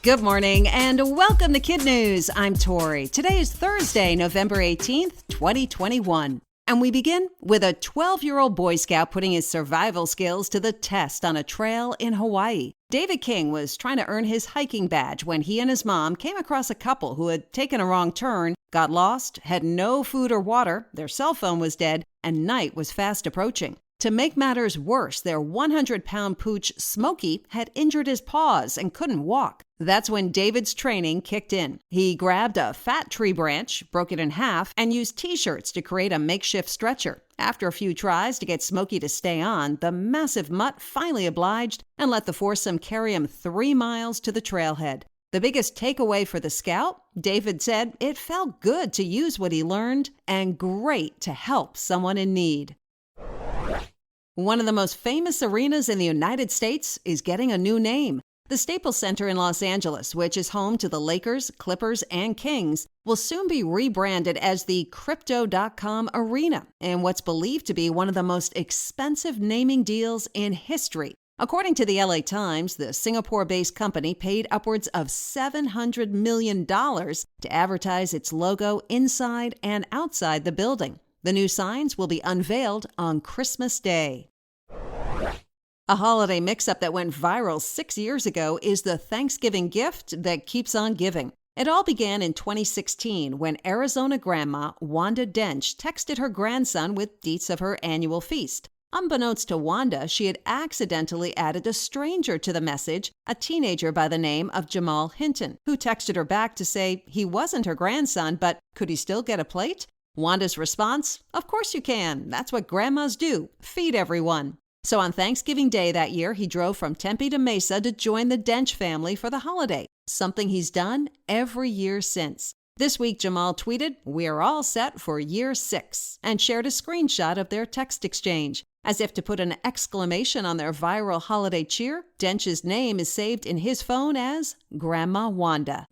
Good morning and welcome to KidNuz. I'm Tori. Today is Thursday, November 18th, 2021. And we begin with a 12-year-old Boy Scout putting his survival skills to the test on a trail in Hawaii. David King was trying to earn his hiking badge when he and his mom came across a couple who had taken a wrong turn, got lost, had no food or water, their cell phone was dead, and night was fast approaching. To make matters worse, their 100-pound pooch, Smokey, had injured his paws and couldn't walk. That's when David's training kicked in. He grabbed a fat tree branch, broke it in half, and used T-shirts to create a makeshift stretcher. After a few tries to get Smokey to stay on, the massive mutt finally obliged and let the foursome carry him 3 miles to the trailhead. The biggest takeaway for the scout? David said it felt good to use what he learned and great to help someone in need. One of the most famous arenas in the United States is getting a new name. The Staples Center in Los Angeles, which is home to the Lakers, Clippers, and Kings, will soon be rebranded as the Crypto.com Arena in what's believed to be one of the most expensive naming deals in history. According to the LA Times, the Singapore-based company paid upwards of $700 million to advertise its logo inside and outside the building. The new signs will be unveiled on Christmas Day. A holiday mix-up that went viral 6 years ago is the Thanksgiving gift that keeps on giving. It all began in 2016 when Arizona grandma Wanda Dench texted her grandson with deets of her annual feast. Unbeknownst to Wanda, she had accidentally added a stranger to the message, a teenager by the name of Jamal Hinton, who texted her back to say he wasn't her grandson, but could he still get a plate? Wanda's response, "Of course you can. That's what grandmas do. Feed everyone." So on Thanksgiving Day that year, he drove from Tempe to Mesa to join the Dench family for the holiday, something he's done every year since. This week, Jamal tweeted, "We are all set for year 6, and shared a screenshot of their text exchange. As if to put an exclamation on their viral holiday cheer, Dench's name is saved in his phone as Grandma Wanda.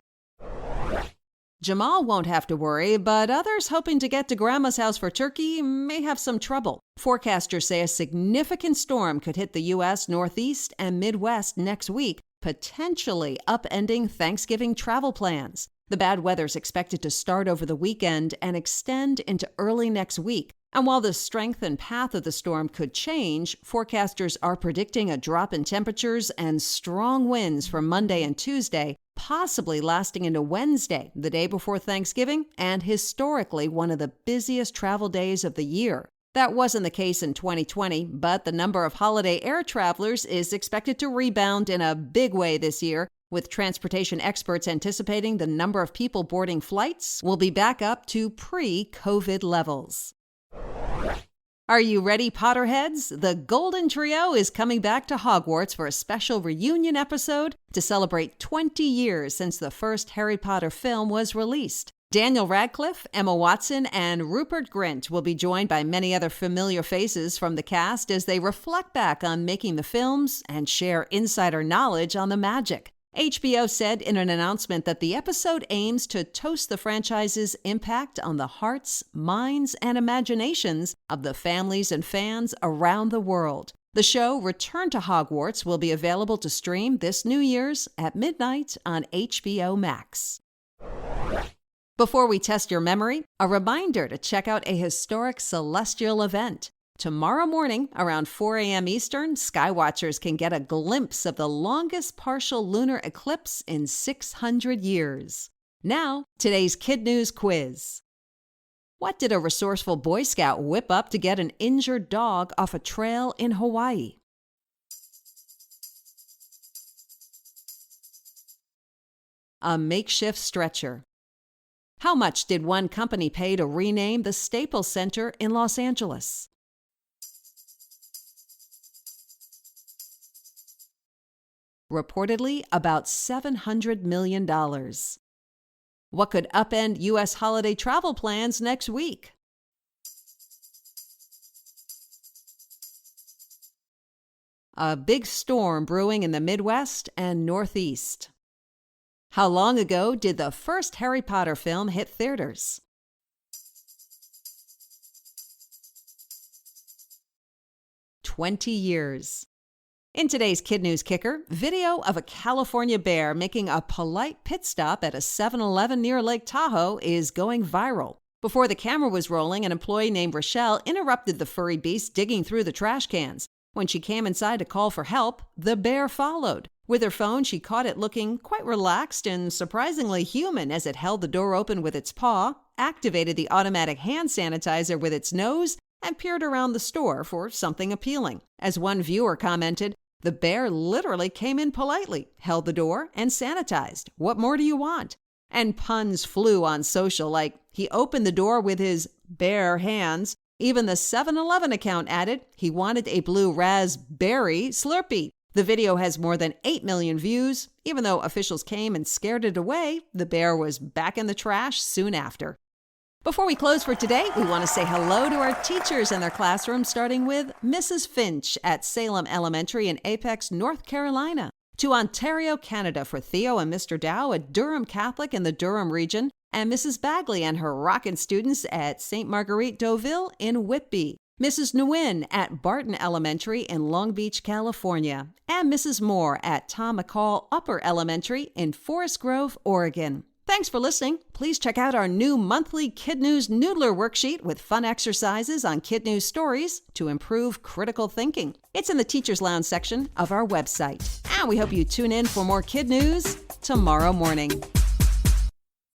Jamal won't have to worry, but others hoping to get to Grandma's house for turkey may have some trouble. Forecasters say a significant storm could hit the U.S. Northeast and Midwest next week, potentially upending Thanksgiving travel plans. The bad weather's expected to start over the weekend and extend into early next week. And while the strength and path of the storm could change, forecasters are predicting a drop in temperatures and strong winds for Monday and Tuesday, possibly lasting into Wednesday, the day before Thanksgiving, and historically one of the busiest travel days of the year. That wasn't the case in 2020, but the number of holiday air travelers is expected to rebound in a big way this year, with transportation experts anticipating the number of people boarding flights will be back up to pre-COVID levels. Are you ready, Potterheads? The Golden Trio is coming back to Hogwarts for a special reunion episode to celebrate 20 years since the first Harry Potter film was released. Daniel Radcliffe, Emma Watson, and Rupert Grint will be joined by many other familiar faces from the cast as they reflect back on making the films and share insider knowledge on the magic. HBO said in an announcement that the episode aims to toast the franchise's impact on the hearts, minds, and imaginations of the families and fans around the world. The show Return to Hogwarts will be available to stream this New Year's at midnight on HBO Max. Before we test your memory, a reminder to check out a historic celestial event. Tomorrow morning, around 4 a.m. Eastern, skywatchers can get a glimpse of the longest partial lunar eclipse in 600 years. Now, today's KidNuz quiz. What did a resourceful Boy Scout whip up to get an injured dog off a trail in Hawaii? A makeshift stretcher. How much did one company pay to rename the Staples Center in Los Angeles? Reportedly about $700 million. What could upend U.S. holiday travel plans next week? A big storm brewing in the Midwest and Northeast. How long ago did the first Harry Potter film hit theaters? 20 years. In today's Kid News Kicker, video of a California bear making a polite pit stop at a 7-Eleven near Lake Tahoe is going viral. Before the camera was rolling, an employee named Rochelle interrupted the furry beast digging through the trash cans. When she came inside to call for help, the bear followed. With her phone, she caught it looking quite relaxed and surprisingly human as it held the door open with its paw, activated the automatic hand sanitizer with its nose, and peered around the store for something appealing. As one viewer commented, "The bear literally came in politely, held the door, and sanitized. What more do you want?" And puns flew on social like, "He opened the door with his bare hands." Even the 7-Eleven account added he wanted a blue raspberry Slurpee. The video has more than 8 million views. Even though officials came and scared it away, the bear was back in the trash soon after. Before we close for today, we want to say hello to our teachers and their classrooms, starting with Mrs. Finch at Salem Elementary in Apex, North Carolina, to Ontario, Canada for Theo and Mr. Dow at Durham Catholic in the Durham region, and Mrs. Bagley and her rockin' students at St. Marguerite Deauville in Whitby, Mrs. Nguyen at Barton Elementary in Long Beach, California, and Mrs. Moore at Tom McCall Upper Elementary in Forest Grove, Oregon. Thanks for listening. Please check out our new monthly Kid News Noodler worksheet with fun exercises on Kid News stories to improve critical thinking. It's in the Teacher's Lounge section of our website. And we hope you tune in for more Kid News tomorrow morning.